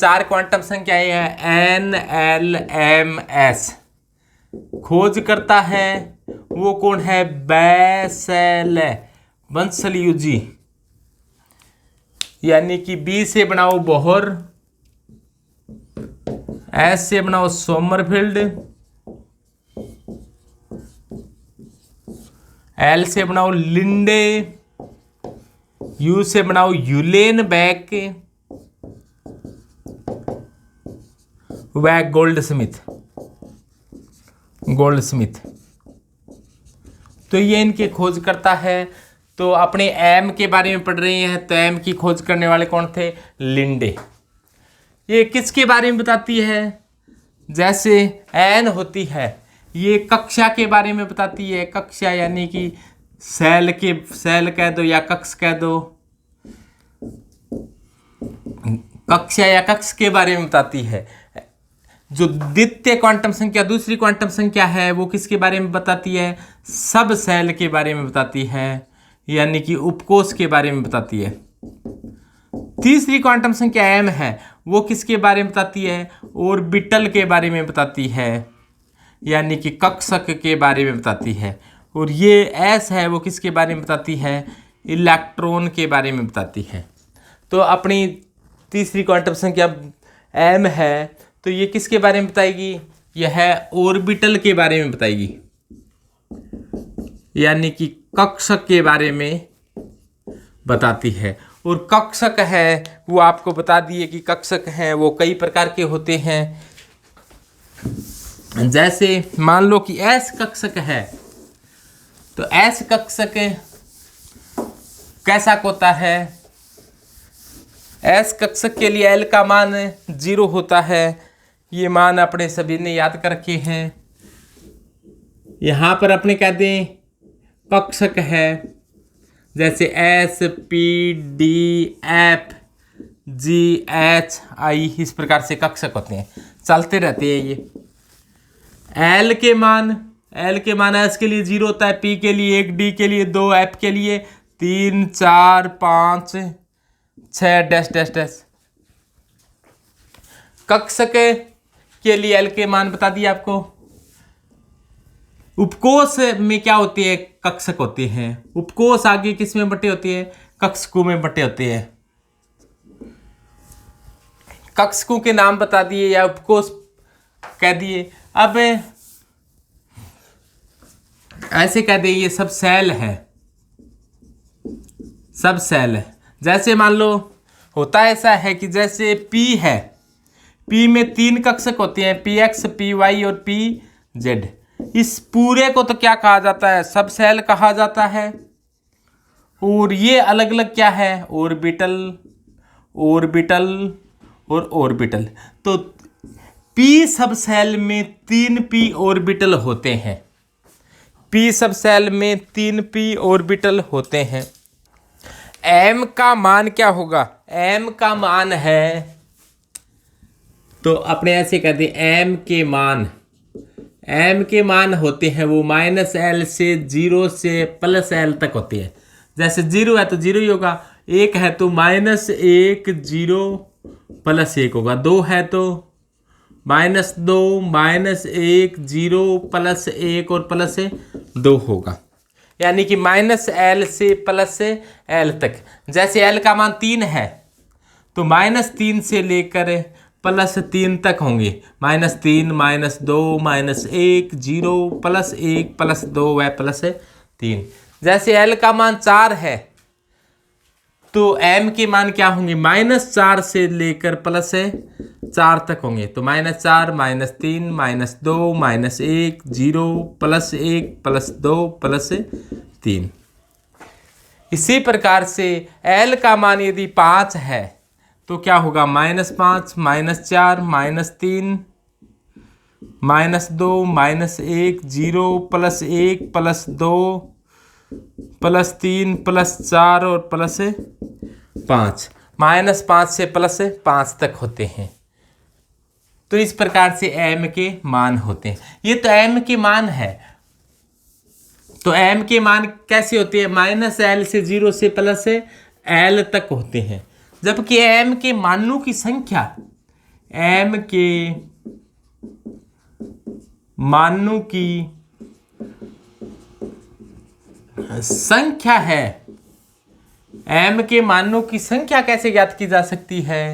चार क्वांटम संख्याएं हैं एन एल एम एस। खोज करता है वो कौन है? बेसेल बंसलयूजी। यानी कि बी से बनाओ बोहर, एस से बनाओ सोमरफील्ड, एल से बनाओ लिंडे, यू से बनाओ यूलेन बैक, वह गोल्डस्मिथ। तो ये इनकी खोज करता है। तो अपने एम के बारे में पढ़ रहे हैं, तो एम की खोज करने वाले कौन थे? लिंडे। ये किसके बारे में बताती है? जैसे एन होती है, ये कक्षा के बारे में बताती है। कक्षा यानी कि सेल कह दो या कक्ष कह दो, कक्षा या कक्ष के बारे में बताती है। जो द्वितीय क्वांटम संख्या, दूसरी क्वांटम संख्या है, वो किसके बारे में बताती है? सब सेल के बारे में बताती है, यानी कि उपकोष के बारे में बताती है। तीसरी क्वांटम संख्या एम है, वो किसके बारे में बताती है? ऑर्बिटल के बारे में बताती है, यानी कि कक्षक के बारे में बताती है। और ये एस है, वो किसके बारे में बताती है? इलेक्ट्रॉन के बारे में बताती है। तो अपनी तीसरी क्वांटम संख्या एम है, तो ये किसके बारे में बताएगी? यह ऑर्बिटल के बारे में बताएगी, यानी कि कक्षक के बारे में बताती है। और कक्षक है वो आपको बता दिए कि कक्षक हैं वो कई प्रकार के होते हैं। जैसे मान लो कि एस कक्षक है, तो एस कक्षक कैसा होता है? एस कक्षक के लिए एल का मान 0 होता है। ये मान अपने सभी ने याद कर रखे हैं। यहां पर अपने कह दें कक्षक है, जैसे S P D F G H I, इस प्रकार से कक्षक होते हैं, चलते रहते हैं ये। एल के मान एस के लिए 0 होता है, पी के लिए 1, डी के लिए 2, एफ के लिए 3, 4, 5, 6 डैश डैश डैश। कक्षक के लिए एल के मान बता दिए आपको। उपकोष में क्या होते हैं? कक्षक होते हैं। उपकोष आगे किस में बटे होते हैं? कक्षकों में बटे होते हैं। कक्षकों के नाम बता दिए या उपकोष कह दिए। अब ऐसे कह दे ये सब सेल है, सब सेल है। जैसे मान लो होता ऐसा है कि जैसे पी है, पी में 3 कक्षक होते हैं, पी एक्स, पी वाई और पी जेड। इस पूरे को तो क्या कहा जाता है? सब सेल कहा जाता है। और ये अलग अलग क्या है? ऑर्बिटल और ऑर्बिटल। तो पी सब सेल में 3 पी ऑर्बिटल होते हैं। पी सब सेल में 3 पी ऑर्बिटल होते हैं। एम का मान क्या होगा? एम का मान है, तो अपने ऐसे कहते हैं एम के मान होते हैं वो -L से 0 से +L तक होते हैं। जैसे 0 है तो 0 ही होगा, 1 है तो -1 0 +1 होगा, 2 है तो -2 -1 0 +1 और +2 होगा, यानी कि -L से +L तक। जैसे L का मान 3 है तो -3 से लेकर +3 तक होंगे, -3 -2 -1 0 +1 +2 व +3। जैसे L का मान 4 है तो M के मान क्या होंगे? -4 से लेकर +4 तक होंगे, तो -4 -3 -2 -1 0 +1 +2 +3। इसी प्रकार से L का मान यदि 5 है तो क्या होगा? -5 -4 -3 -2 -1 0 +1 +2 +3 +4 और +5। -5 से +5 तक होते हैं। तो इस प्रकार से m के मान होते हैं। ये तो m के मान है। तो m के मान कैसे होते हैं? -L से 0 से +L तक होते हैं। जबकि m के मानों की संख्या m के मानों की संख्या है। m के मानों की संख्या कैसे ज्ञात की जा सकती है?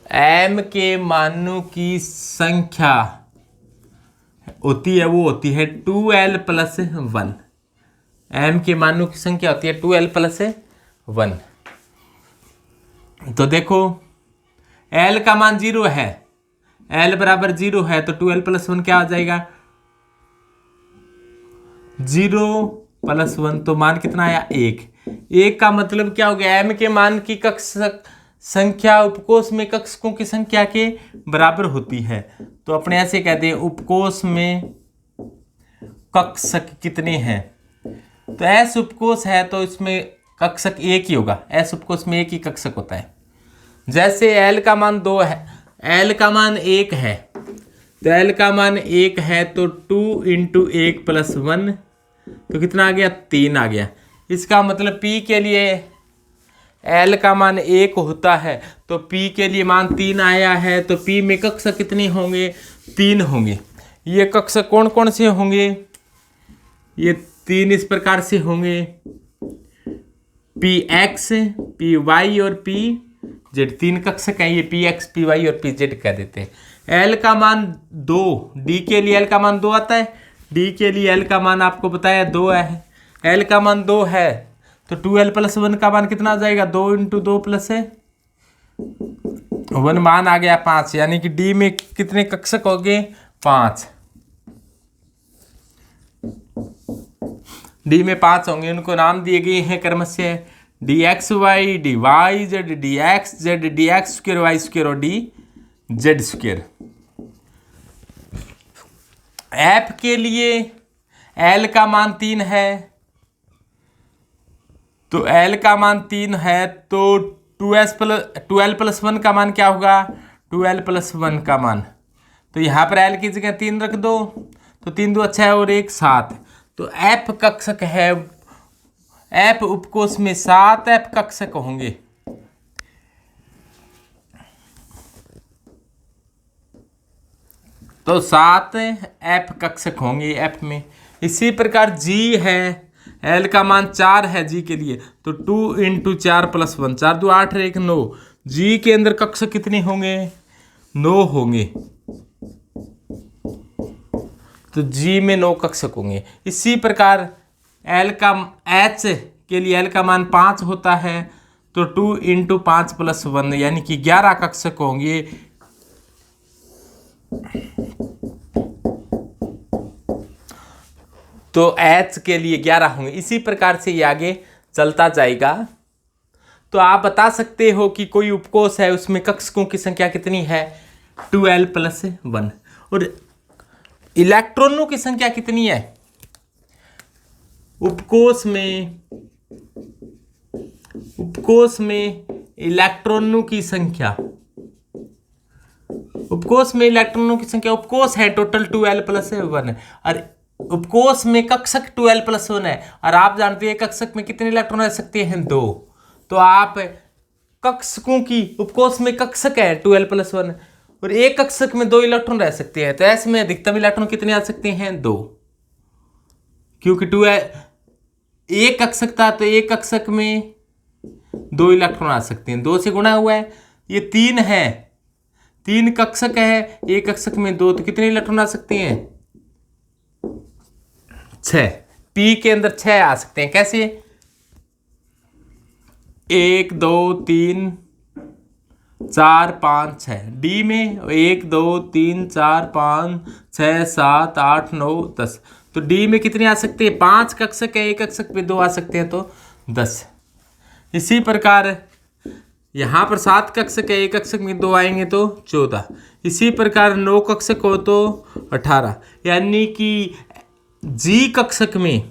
m के मानों की संख्या होती है, वो होती है 2l प्लस 1। m के मानों की संख्या होती है 2l प्लस 1। तो देखो l का मान 0 है, l बराबर 0 है, तो 2l प्लस 1 क्या आ जाएगा? 0 प्लस 1, तो मान कितना आया? 1। 1 का मतलब क्या हो गया? m के मान की कक्षक संख्या उपकोष में कक्षकों की संख्या के बराबर होती है। तो अपने ऐसे कहते हैं उपकोष में कक्षक कितने हैं? तो S उपकोष है तो इसमें कक्षक एक ही होगा। S उपकोष में एक ही कक्षक होता है। जैसे L का मान 2 है, L का मान 1 है, तो L का मान 1 है तो 2 × 1 + 1, तो कितना आ गया? 3 आ गया। इसका मतलब P के लिए L का मान 1 होता है, तो P के लिए मान 3 आया है, तो P में कक्षक कितने होंगे? 3 होंगे। ये कक्षक कौन कौन से होंगे? ये 3 इस प्रकार से होंगे, Px, Py और Pz। 3 कक्षक हैं ये, Px, Py और Pz कह देते हैं। L का मान 2, D के लिए L का मान 2 आता है। D के लिए L का मान आपको बताया 2 है। L का मान 2 है तो 2l प्लस 1 का मान कितना आ जाएगा? 2 × 2 + 1 मान आ गया 5, यानी कि D में कितने कक्षक हो गए? 5। D में 5 होंगे, उनको नाम दिए गए हैं क्रमशः dxy, dyz, dxz, dx² y² और dz²। f के लिए l का मान 3 है, तो l का मान 3 है तो 2l प्लस 1 का मान क्या होगा? 2l प्लस 1 का मान, तो यहाँ पर l की जगह 3 रख दो, तो 3 2 6 और 1 7। तो f कक्षक है, f उपकोष में 7 f कक्षक होंगे। तो 7 f कक्षक होंगे f में। इसी प्रकार g है, l का मान 4 है g के लिए, तो 2 × 4 + 1, 4 2 8 1 9। g के अंदर कक्षक कितने होंगे? 9 होंगे, तो g में 9 कक्षक होंगे। इसी प्रकार h के लिए l का मान 5 होता है, तो 2 × 5 + 1, यानी कि 11 कक्षक होंगे। तो H के लिए 11 होंगे। इसी प्रकार से ये आगे चलता जाएगा। तो आप बता सकते हो कि कोई उपकोष है, उसमें कक्षकों की संख्या कितनी है? 2l + 1। और इलेक्ट्रॉनों की संख्या कितनी है उपकोष में? उपकोष में इलेक्ट्रॉनों की संख्या, उपकोष में इलेक्ट्रॉनों की संख्या, उपकोष है टोटल 2l + 1, और उपकोष में कक्षक 2l + 1 है। और आप जानते हैं कक्षक में कितने इलेक्ट्रॉन रह सकते हैं? 2। तो आप कक्षकों की, उपकोष में कक्षक है 2l + 1 और एक कक्षक में 2 इलेक्ट्रॉन रह सकते हैं, तो ऐसे में अधिकतम इलेक्ट्रॉन कितने आ सकते हैं? 2। क्योंकि 2 एक कक्षक था तो एक कक्षक में 2 इलेक्ट्रॉन आ सकते हैं, 2 से गुणा हुआ है। ये 3 है, 3 कक्षक है, एक कक्षक में 2, तो कितने इलेक्ट्रॉन आ सकते हैं? 6। P के अंदर 6 आ सकते हैं। कैसे? 1 2 3 4 5 6। D में 1 2 3 4 5 6 7 8 9 10। तो D में कितने आ सकते हैं? 5 कक्षक है, एक कक्षक में 2 आ सकते हैं, तो 10। इसी प्रकार यहाँ पर 7 कक्षक है, एक कक्षक में 2 आएंगे तो 14। इसी प्रकार 9 कक्षक हो तो 18, यानी कि G कक्षक में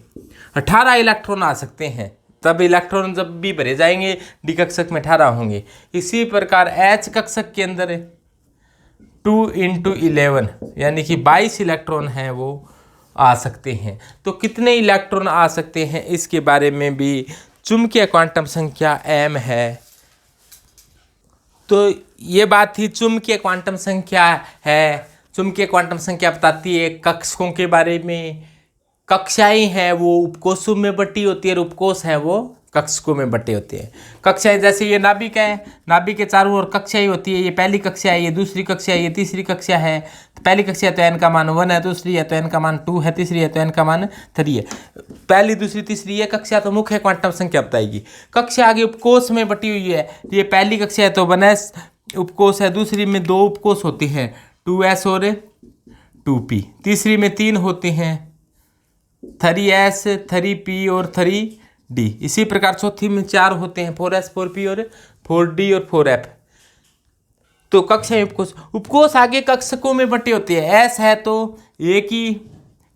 18 इलेक्ट्रॉन आ सकते हैं। तब इलेक्ट्रॉन जब भी भरे जाएंगे D कक्षक में 18 होंगे। इसी प्रकार H कक्षक के अंदर 2 × 11 यानी कि 22 इलेक्ट्रॉन हैं वो आ सकते हैं। तो कितने इलेक्ट्रॉन आ सकते हैं इसके बारे में भी चुंबकीय क्वांटम संख्या m है। तो ये बात थी चुंबकीय क्वांटम संख्या है। चुंबकीय क्वांटम संख्या बताती है कक्षकों के बारे में। कक्षाएं हैं वो उपकोषों में बटी होती है और उपकोष है वो कक्षकों में बटे होते हैं। कक्षाएं जैसे ये नाभिक है, नाभिक के चारों ओर कक्षाएं होती है। ये पहली कक्षा है, ये दूसरी कक्षा है, ये तीसरी कक्षा है। तो पहली कक्षा है तो n का मान 1 है, दूसरी है तो n का मान 2 है, तीसरी है तो n का मान 3 है। पहली दूसरी तीसरी ये कक्षा तो मुख्य क्वांटम संख्या बताएगी। कक्षा आगे उपकोष में बटी हुई है। ये पहली कक्षा है तो 1s उपकोष है, दूसरी में 2 उपकोष होते हैं 2s और 2p, तीसरी में 3 होते हैं 3s 3p और 3d। इसी प्रकार चौथी में 4 होते हैं 4s 4p और 4d और 4f। तो कक्षा उपकोष, उपकोष आगे कक्षकों में बटे होते हैं। s है तो एक ही,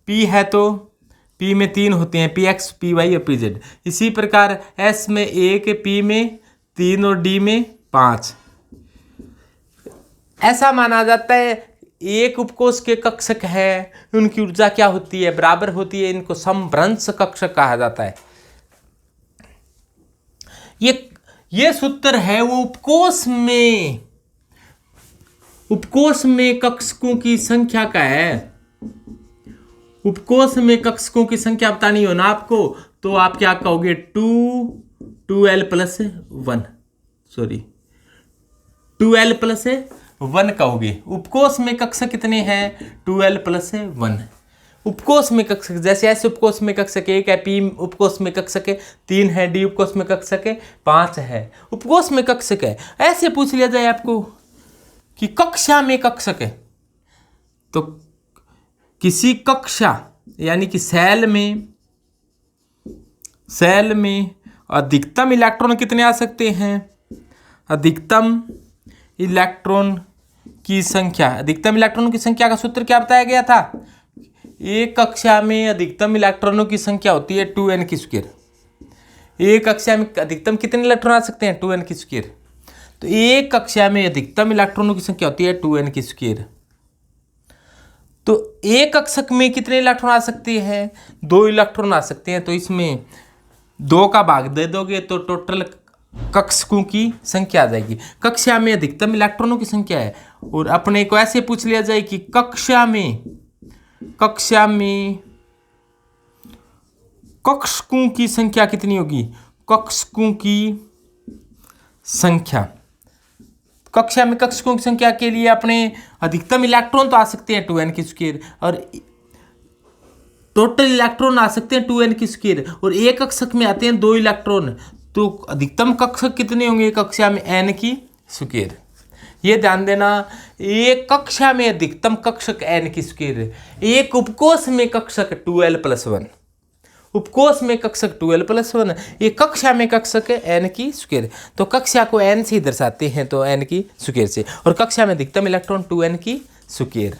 p है तो p में 3 होते हैं px py और pz। इसी प्रकार s में 1, p में 3 और d में 5। ऐसा माना जाता है एक उपकोष के कक्षक है, उनकी ऊर्जा क्या होती है, बराबर होती है। इनको समभ्रंश कक्षक कहा जाता है। ये सूत्र है वो उपकोष में कक्षकों की संख्या का है। उपकोष में कक्षकों की संख्या बतानी हो ना आपको, तो आप क्या कहोगे 2l प्लस 1 कहोगे। उपकोष में कक्षक कितने हैं 2l प्लस 1। उपकोष में कक्षक जैसे ऐसे उपकोष में कक्षक 1 है, p उपकोष में कक्षक है 3 है, d उपकोष में कक्षक है 5 है। उपकोष में कक्षक है। ऐसे पूछ लिया जाए आपको कि कक्षा में कक्षक है, तो किसी कक्षा यानी कि सेल में अधिकतम इलेक्ट्रॉन कितने आ सकते हैं। अधिकतम इलेक्ट्रॉनों की संख्या का सूत्र क्या बताया गया था। एक कक्षा में अधिकतम इलेक्ट्रॉनों की संख्या होती है 2n की स्क्वायर। एक कक्षा में अधिकतम कितने इलेक्ट्रॉन आ सकते हैं 2n की स्क्वायर। तो एक कक्षा में अधिकतम इलेक्ट्रॉनों की संख्या होती है 2n की स्क्वायर। तो एक कक्षक में कितने इलेक्ट्रॉन आ सकते हैं 2 इलेक्ट्रॉन आ सकते हैं। तो इसमें 2 का भाग दे दोगे तो टोटल कक्षकों की संख्या आ जाएगी। कक्षा में अधिकतम इलेक्ट्रॉनों की संख्या है। और अपने को ऐसे पूछ लिया जाए कि कक्षा में कक्षकों की संख्या कितनी होगी। कक्षकों की संख्या, कक्षा में कक्षकों की संख्या के लिए अपने अधिकतम इलेक्ट्रॉन तो आ सकते हैं 2n की स्क्वायर और टोटल इलेक्ट्रॉन आ सकते हैं 2n की स्क्वायर। और एक कक्षक में आते हैं 2 इलेक्ट्रॉन, तो अधिकतम कक्षक कितने होंगे कक्षा में n की स्क्वायर। ये ध्यान देना, एक कक्षा में अधिकतम कक्षक n की स्क्वायर। एक उपकोष में कक्षक 2l प्लस 1, उपकोष में कक्षक 2l प्लस 1, एक कक्षा में कक्षक n की स्क्वायर। तो कक्षा को n से ही दर्शाते हैं तो n की स्क्वायर से, और कक्षा में अधिकतम इलेक्ट्रॉन 2n की स्क्वायर।